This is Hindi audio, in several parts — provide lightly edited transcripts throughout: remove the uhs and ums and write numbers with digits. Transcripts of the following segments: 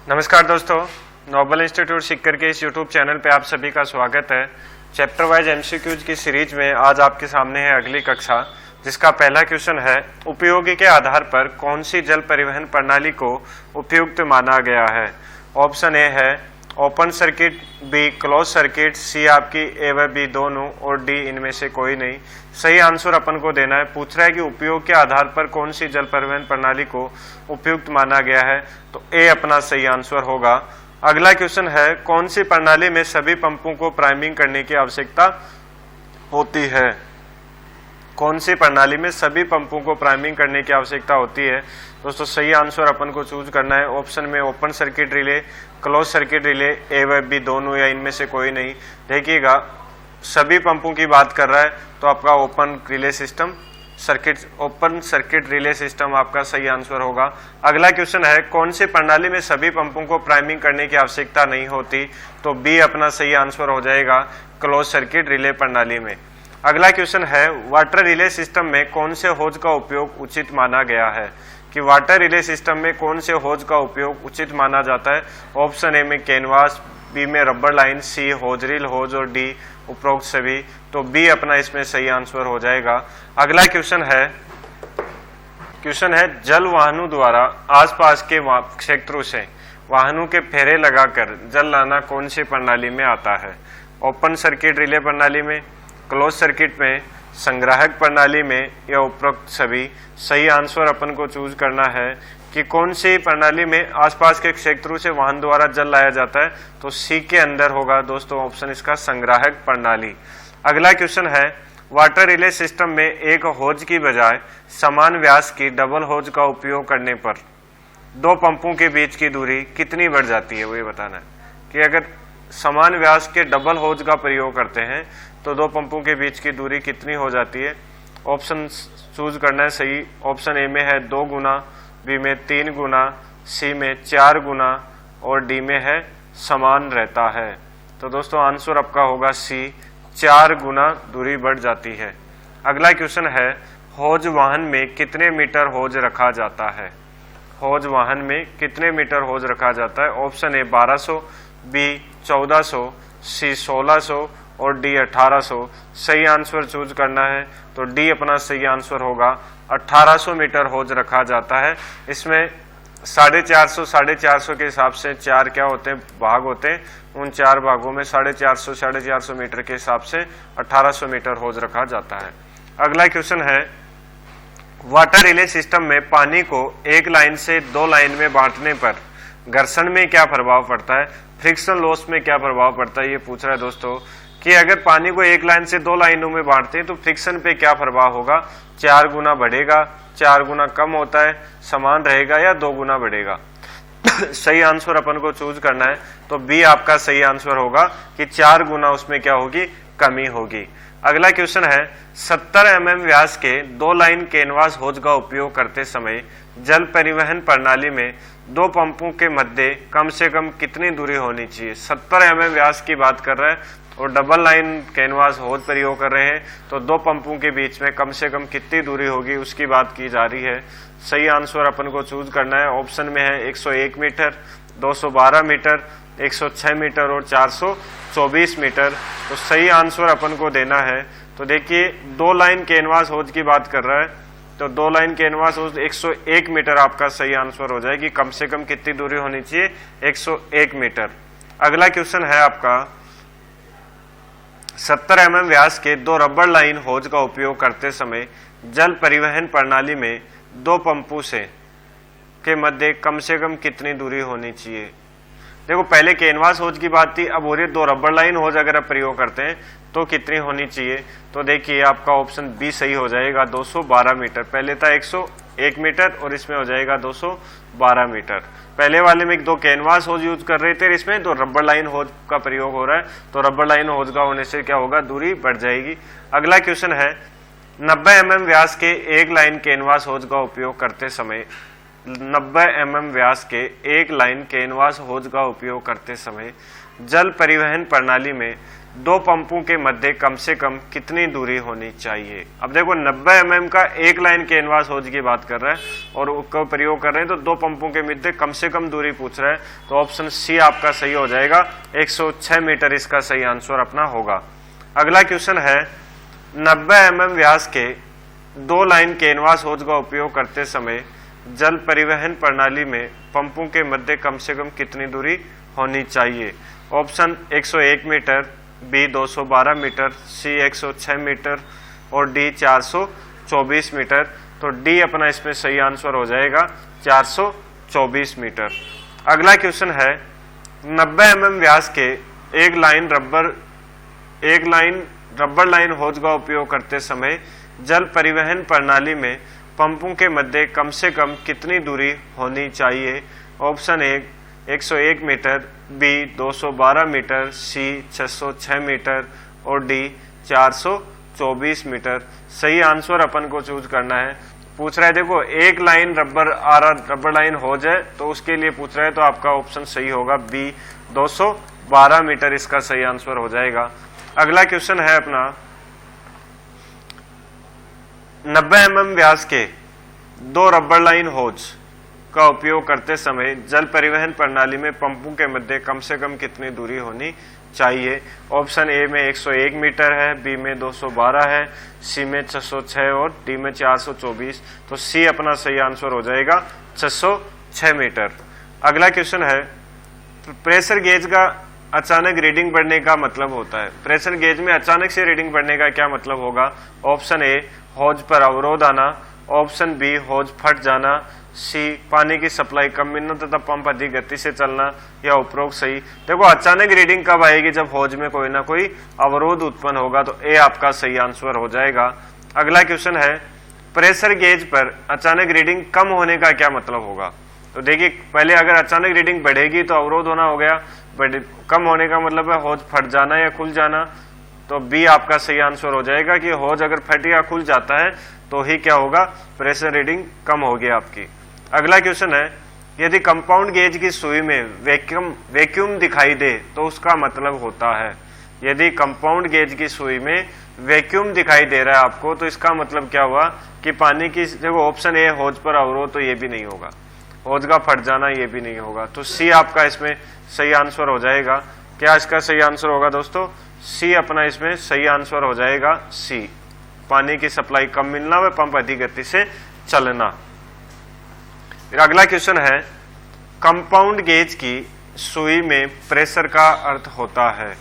नमस्कार दोस्तों, नोबल इंस्टीट्यूट सीकर के इस यूट्यूब चैनल पे आप सभी का स्वागत है। चैप्टर वाइज एमसीक्यूज की सीरीज में आज आपके सामने है अगली कक्षा, जिसका पहला क्वेश्चन है उपयोगी के आधार पर कौन सी जल परिवहन प्रणाली को उपयुक्त माना गया है। ऑप्शन ए है open circuit, B close circuit, C आपकी ए व बी दोनों और डी इनमें से कोई नहीं। सही आंसर अपन को देना है। पूछ रहा है कि उपयोग के आधार पर कौन सी जल परिवहन प्रणाली को उपयुक्त माना गया है, तो ए अपना सही आंसर होगा। अगला क्वेश्चन है कौन सी प्रणाली में सभी पंपों को प्राइमिंग करने की आवश्यकता होती है। कौन सी प्रणाली में सभी पंपों को प्राइमिंग करने की आवश्यकता होती है। दोस्तों सही आंसर अपन को चूज करना है। ऑप्शन में open circuit relay, close circuit relay, A व बी दोनों या इनमें से कोई नहीं। देखिएगा सभी पंपों की बात कर रहा है तो आपका open relay system open circuit relay system आपका सही आंसर होगा। अगला क्वेश्चन है कौन सी प्रणाली में सभी पंपों को प्राइमिंग करने की आवश्यकता नहीं होती, तो बी अपना सही आंसर हो जाएगा क्लोज सर्किट रिले प्रणाली में। अगला क्वेश्चन है वाटर रिले सिस्टम में कौन से होज का उपयोग उचित माना गया है, कि वाटर रिले सिस्टम में कौन से होज का उपयोग उचित माना जाता है। ऑप्शन ए में कैनवास, बी में रबर लाइन, सी होजरिल होज और डी उपरोक्त सभी, तो बी अपना इसमें सही आंसर हो जाएगा। अगला क्वेश्चन है जल वाहनों द्वारा आसपास के क्षेत्रों से वाहनों के फेरे लगाकर जल लाना कौन सी प्रणाली में आता है। ओपन सर्किट रिले प्रणाली में, क्लोज सर्किट में, संग्राहक प्रणाली में या उपरोक्त सभी। सही आंसर अपन को चूज करना है कि कौन सी प्रणाली में आसपास के क्षेत्रों से वाहन द्वारा जल लाया जाता है, तो सी के अंदर होगा दोस्तों ऑप्शन इसका संग्राहक प्रणाली। अगला क्वेश्चन है वाटर रिले सिस्टम में एक होज की बजाय समान व्यास की डबल होज का उपयोग करने पर दो पंपों के बीच की दूरी कितनी बढ़ जाती है, वो ये बताना है कि अगर समान व्यास के डबल होज का प्रयोग करते हैं तो दो पंपों के बीच की दूरी कितनी हो जाती है। ऑप्शन चूज करना है सही। ऑप्शन ए में है 2 गुना, बी में 3 गुना, सी में 4 गुना और डी में है समान रहता है। तो दोस्तों आंसर आपका होगा सी, 4 गुना दूरी बढ़ जाती है। अगला क्वेश्चन है होज वाहन में कितने मीटर होज रखा जाता है। होज वाहन में कितने मीटर होज रखा जाता है। ऑप्शन ए 1200, बी 1400, सी 1600 और डी 1800। सही आंसर चूज करना है तो डी अपना सही आंसर होगा। 1800 मीटर होज रखा जाता है। इसमें 450 के हिसाब से चार क्या होते हैं, भाग होते हैं। उन 4 भागों में 450 मीटर के हिसाब से 1800 मीटर होज रखा जाता है। अगला क्वेश्चन है वाटर रिले सिस्टम में पानी को एक लाइन से 2 लाइन में बांटने पर घर्षण में क्या प्रभाव पड़ता है, फ्रिक्शन लॉस में क्या प्रभाव पड़ता है। ये पूछ रहा है दोस्तों कि अगर पानी को एक लाइन से 2 लाइनों में बांटते हैं तो फ्रिक्शन पे क्या प्रभाव होगा। 4 गुना बढ़ेगा, 4 गुना कम होता है, समान रहेगा या 2 गुना बढ़ेगा। सही आंसर अपन को चूज करना है तो बी आपका सही आंसर होगा कि 4 गुना उसमें क्या होगी, कमी होगी। अगला क्वेश्चन है 70 mm व्यास के 2 लाइन कैनवास होज का उपयोग करते समय जल परिवहन प्रणाली में 2 पंपों के मध्य कम से कम कितनी दूरी होनी चाहिए। 70 mm व्यास की बात कर रहा है और डबल लाइन कैनवास होज प्रयोग कर रहे हैं, तो 2 पंपों के बीच में कम से कम कितनी दूरी होगी उसकी बात की जा रही है। सही आंसर अपन को चूज करना है। ऑप्शन में है 101 मीटर, 212 मीटर, 106 मीटर और 424 मीटर। तो सही आंसर अपन को देना है। तो देखिए 2 लाइन कैनवास होज की बात कर रहा है, तो 2 लाइन कैनवास होज 101 मीटर आपका सही आंसर हो जाएगी। कम से कम कितनी दूरी होनी चाहिए, 101 मीटर। अगला क्वेश्चन है आपका 70 mm व्यास के 2 रबर लाइन होज का उपयोग करते समय जल परिवहन प्रणाली में 2 पंपों से के मध्य कम से कम कितनी दूरी होनी चाहिए। देखो पहले कैनवास होज की बात थी, अब हो रही है 2 रबर लाइन होज अगर आप प्रयोग करते हैं तो कितनी होनी चाहिए। तो देखिए आपका ऑप्शन बी सही हो जाएगा, 212 मीटर। पहले था 101 मीटर और इसमें हो जाएगा 212 मीटर। पहले वाले में 2 कैनवास होज यूज कर रहे थे, इसमें 2 रबर लाइन होज का प्रयोग हो रहा है, तो रबर लाइन होज का होने से क्या होगा, दूरी बढ़ जाएगी। अगला क्वेश्चन है 90 mm व्यास के 1 लाइन कैनवास होज का उपयोग करते समय 90 mm व्यास के 1 लाइन कैनवास होज का उपयोग करते समय जल परिवहन प्रणाली में दो पंपों के मध्य कम से कम कितनी दूरी होनी चाहिए। अब देखो 90 mm का एक लाइन कैनवास होज की बात कर रहे हैं और उसका प्रयोग कर रहे हैं, तो दो पंपों के मध्य कम से कम दूरी पूछ रहे हैं, तो ऑप्शन सी आपका सही हो जाएगा। 106 मीटर इसका सही आंसर अपना होगा। अगला क्वेश्चन है 90 mm व्यास के दो लाइन कैनवास होज का उपयोग करते समय जल परिवहन प्रणाली में पंपों के मध्य कम से कम कितनी दूरी होनी चाहिए। ऑप्शन 101 मीटर, बी 212 मीटर, सी 106 मीटर और डी 424 मीटर। तो डी अपना इसमें सही आंसर हो जाएगा 424 मीटर। अगला क्वेश्चन है 90 mm व्यास के एक लाइन रबर लाइन होज का उपयोग करते समय जल परिवहन प्रणाली में पंपों के मध्य कम से कम कितनी दूरी होनी चाहिए। ऑप्शन 101 मीटर, बी 212 मीटर, सी 606 मीटर और डी 424 मीटर। सही आंसर अपन को चूज करना है। पूछ रहा है देखो एक लाइन रबर लाइन हो जाए तो उसके लिए पूछ रहा है, तो आपका ऑप्शन सही होगा बी 212 मीटर इसका सही आंसर हो जाएगा। अगला क्वेश्चन है अपना 90 mm व्यास के दो रबर लाइन होज का उपयोग करते समय जल परिवहन प्रणाली में पंपों के मध्य कम से कम कितनी दूरी होनी चाहिए। ऑप्शन ए में 101 मीटर है, बी में 212 है, सी में 606 और डी में 424। तो सी अपना सही आंसर हो जाएगा 606 मीटर। अगला क्वेश्चन है प्रेशर गेज का अचानक रीडिंग बढ़ने का मतलब होता है। प्रेशर गेज में अचानक से रीडिंग बढ़ने का क्या मतलब होगा। ऑप्शन ए होज पर अवरोध आना, ऑप्शन बी होज फट जाना, सी पानी की सप्लाई कम मिलना तथा पंप अधिक गति से चलना, या उपरोक्त सही। देखो अचानक रीडिंग कब आएगी, जब होज में कोई ना कोई अवरोध उत्पन्न होगा, तो ए आपका सही आंसर हो जाएगा। अगला क्वेश्चन है प्रेशर गेज पर अचानक रीडिंग कम होने का क्या मतलब होगा। तो देखिए पहले अगर अचानक रीडिंग बढ़ेगी तो अवरोध होना हो गया, कम होने का मतलब है होज फट जाना या खुल जाना। तो बी आपका सही आंसर हो जाएगा कि होज अगर फट या खुल जाता है तो ही क्या होगा, प्रेशर रीडिंग कम होगी आपकी। अगला क्वेश्चन है यदि कंपाउंड गेज की सुई में वैक्यूम दिखाई दे तो उसका मतलब होता है। यदि कंपाउंड गेज की सुई में वैक्यूम दिखाई दे रहा है आपको, तो इसका मतलब क्या हुआ कि पानी की, देखो ऑप्शन ए होज पर अवरोध, तो ये भी नहीं होगा, होज का फट जाना ये भी नहीं होगा। तो सी आपका इसमें सही आंसर हो जाएगा। क्या इसका सही आंसर होगा दोस्तों, सी अपना इसमें सही आंसर हो जाएगा सी, पानी की सप्लाई कम मिलना व पंप अधिक गति से चलना। फिर अगला क्वेश्चन है कंपाउंड गेज की सुई में प्रेशर का अर्थ होता है।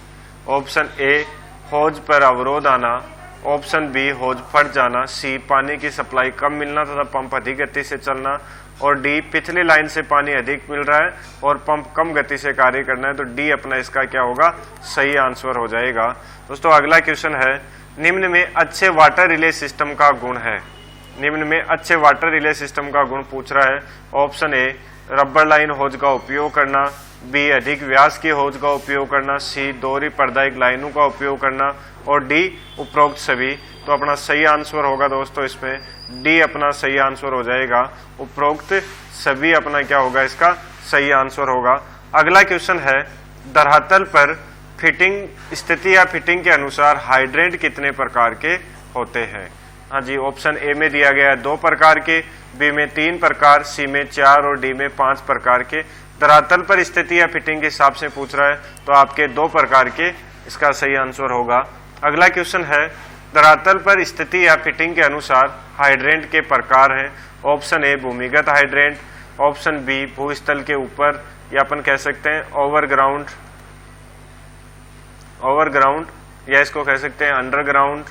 ऑप्शन ए होज पर अवरोध आना, ऑप्शन बी होज फट जाना, सी पानी की सप्लाई कम मिलना तथा पंप अधिक गति से चलना, और डी पिछली लाइन से पानी अधिक मिल रहा है और पंप कम गति से कार्य करना है। तो डी अपना इसका क्या होगा, सही आंसर हो जाएगा। दोस्तों अगला क्वेश्चन है निम्न में अच्छे वाटर रिले सिस्टम का गुण है। निम्न में अच्छे वाटर रिले सिस्टम का गुण पूछ रहा है। ऑप्शन ए रबर लाइन होज का उपयोग करना, बी अधिक व्यास की होज का उपयोग करना, सी दोहरी प्रदायक लाइनों का उपयोग करना, और डी उपरोक्त सभी। तो अपना सही आंसर होगा दोस्तों इसमें डी अपना सही आंसर हो जाएगा, उपरोक्त सभी अपना क्या होगा, इसका सही आंसर होगा। अगला क्वेश्चन है धरातल पर फिटिंग स्थिति या फिटिंग के अनुसार हाइड्रेंट कितने प्रकार के होते हैं। हाँ जी, ऑप्शन ए में दिया गया है 2 प्रकार के, बी में 3 प्रकार, सी में 4 और डी में 5 प्रकार के। धरातल पर स्थिति या फिटिंग के हिसाब से पूछ रहा है तो आपके 2 प्रकार के इसका सही आंसर होगा। अगला क्वेश्चन है धरातल पर स्थिति या फिटिंग के अनुसार हाइड्रेंट के प्रकार हैं। ऑप्शन ए भूमिगत हाइड्रेंट, ऑप्शन बी भूस्थल के ऊपर, या अपन कह सकते हैं ओवरग्राउंड, या इसको कह सकते हैं अंडरग्राउंड।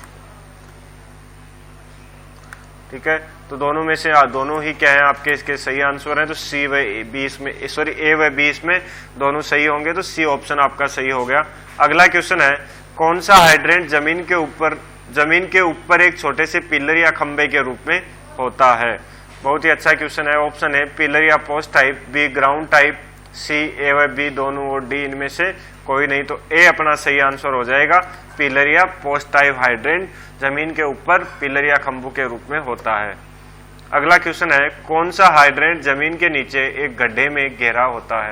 ठीक है, तो दोनों में से दोनों ही क्या है आपके इसके सही आंसर हैं। तो सी व बी इसमें, सॉरी ए व बी इसमें दोनों सही होंगे, तो सी ऑप्शन आपका सही हो गया। अगला क्वेश्चन है कौन सा हाइड्रेंट जमीन के ऊपर एक छोटे से पिलर या खंबे के रूप में होता है। बहुत ही अच्छा क्वेश्चन है। ऑप्शन है पिलर या post type, B ground type, C A व बी दोनों और डी इनमें से कोई नहीं। तो ए अपना सही आंसर हो जाएगा, पिलर या पोस्ट टाइप हाइड्रेंट जमीन के ऊपर पिलर या खंभों के रूप में होता है। अगला क्वेश्चन है कौन सा हाइड्रेंट जमीन के नीचे एक गड्ढे में घिरा होता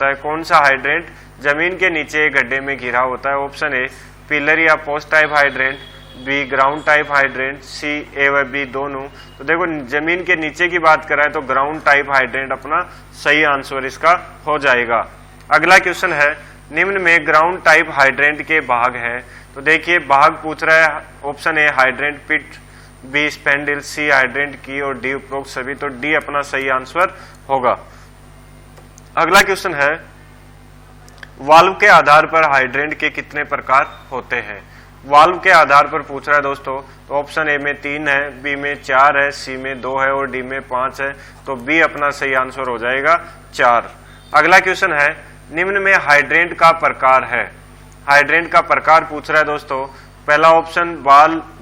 है। कौन सा हाइड्रेंट जमीन के नीचे एक गड्ढे में घिरा होता है? ऑप्शन ए पिलर या post type hydrant, B ground type hydrant, C A व बी दोनों। तो देखो जमीन के नीचे की बात कराए तो ग्राउंड टाइप हाइड्रेंट अपना सही आंसर इसका हो जाएगा। अगला क्वेश्चन है, निम्न में ग्राउंड टाइप हाइड्रेंट के भाग है। तो देखिए भाग पूछ रहा है, option A hydrant pit, B spindle, C hydrant की और डी उपरोक्त सभी। तो डी अपना सही आंसर होगा। अगला क्वेश्चन है, वाल्व के आधार पर हाइड्रेंट के कितने प्रकार होते हैं? वाल्व के आधार पर पूछ रहा है दोस्तों। तो ऑप्शन ए में 3 है, बी में 4 है, सी में 2 है और डी में 5 है। तो बी अपना सही आंसर हो जाएगा 4। अगला क्वेश्चन है, निम्न में हाइड्रेंट का प्रकार है। हाइड्रेंट का प्रकार पूछ रहा है दोस्तों। पहला ऑप्शन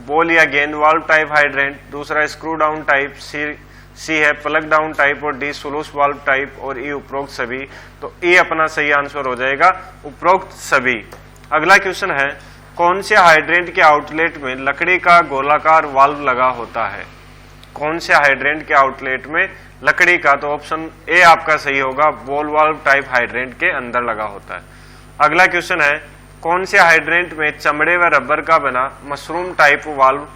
बॉल या गेंद वाल्व टाइप हाइड्रेंट, दूसरा स्क्रू डाउन टाइप, सी है प्लग डाउन टाइप और डी स्लूस वाल्व टाइप और ई उपरोक्त सभी। तो ई अपना सही आंसर हो जाएगा उपरोक्त सभी। अगला क्वेश्चन है, कौन से हाइड्रेंट के आउटलेट में लकड़ी का गोलाकार वाल्व लगा होता है? कौन से हाइड्रेंट के आउटलेट में लकड़ी का? तो ऑप्शन ए आपका सही होगा, बॉल वाल्व टाइप हाइड्रेंट के अंदर लगा होता है। अगला क्वेश्चन है, कौन से हाइड्रेंट में चमड़े व रबर का बना मशरूम टाइप वाल्व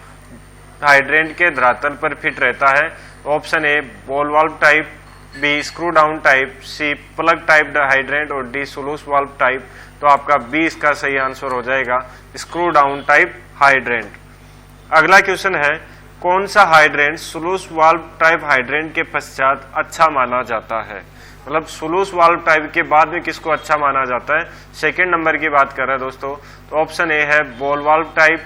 हाइड्रेंट के धरातल पर फिट रहता है? Option A ball valve type, B screw down type, C plug type hydrant और डी स्लूस वाल्व टाइप। तो आपका बी इसका सही आंसर हो जाएगा, स्क्रू डाउन टाइप हाइड्रेंट। अगला क्वेश्चन है, कौन सा hydrant sluice valve type hydrant के पश्चात अच्छा माना जाता है? मतलब स्लूस वाल्व टाइप के बाद में किसको अच्छा माना जाता है? सेकंड नंबर की बात कर रहा है दोस्तों। तो ऑप्शन ए है ball valve type,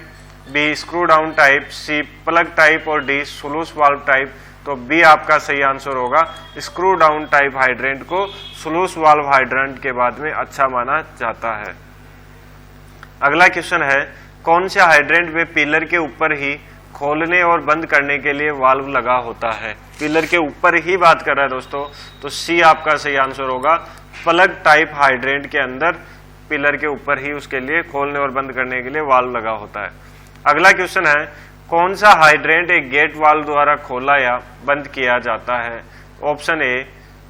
B screw down type, C plug type और डी स्लूस वाल्व टाइप। तो बी आपका सही आंसर होगा, स्क्रू डाउन टाइप हाइड्रेंट को स्लूस वाल्व हाइड्रेंट के बाद में अच्छा माना जाता है। अगला क्वेश्चन है, कौन से हाइड्रेंट में पिलर के ऊपर ही खोलने और बंद करने के लिए वाल्व लगा होता है? पिलर के ऊपर ही बात कर रहा है दोस्तों। तो सी आपका सही आंसर होगा, प्लग टाइप हाइड्रेंट के अंदर पिलर के ऊपर ही उसके लिए खोलने और बंद करने के लिए वाल्व लगा होता है। अगला क्वेश्चन है, कौन सा हाइड्रेंट एक गेट वाल्व द्वारा खोला या बंद किया जाता है? Option A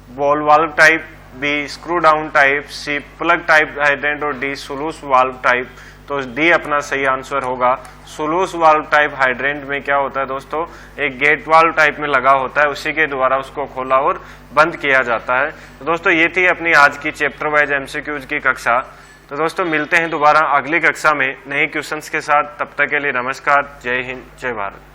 ball valve type, B screw down type, C plug type hydrant और डी स्लूस वाल्व टाइप। तो डी अपना सही आंसर होगा। स्लूस वाल्व टाइप हाइड्रेंट में क्या होता है दोस्तों, एक गेट वाल्व टाइप में लगा होता है, उसी के द्वारा उसको खोला और बंद किया जाता है। तो दोस्तों ये थी अपनी आज की चैप्टर वाइज एमसीक्यूज की कक्षा। तो दोस्तों मिलते हैं दोबारा अगली कक्षा में नए क्वेश्चंस के साथ। तब तक के लिए नमस्कार, जय हिंद, जय भारत।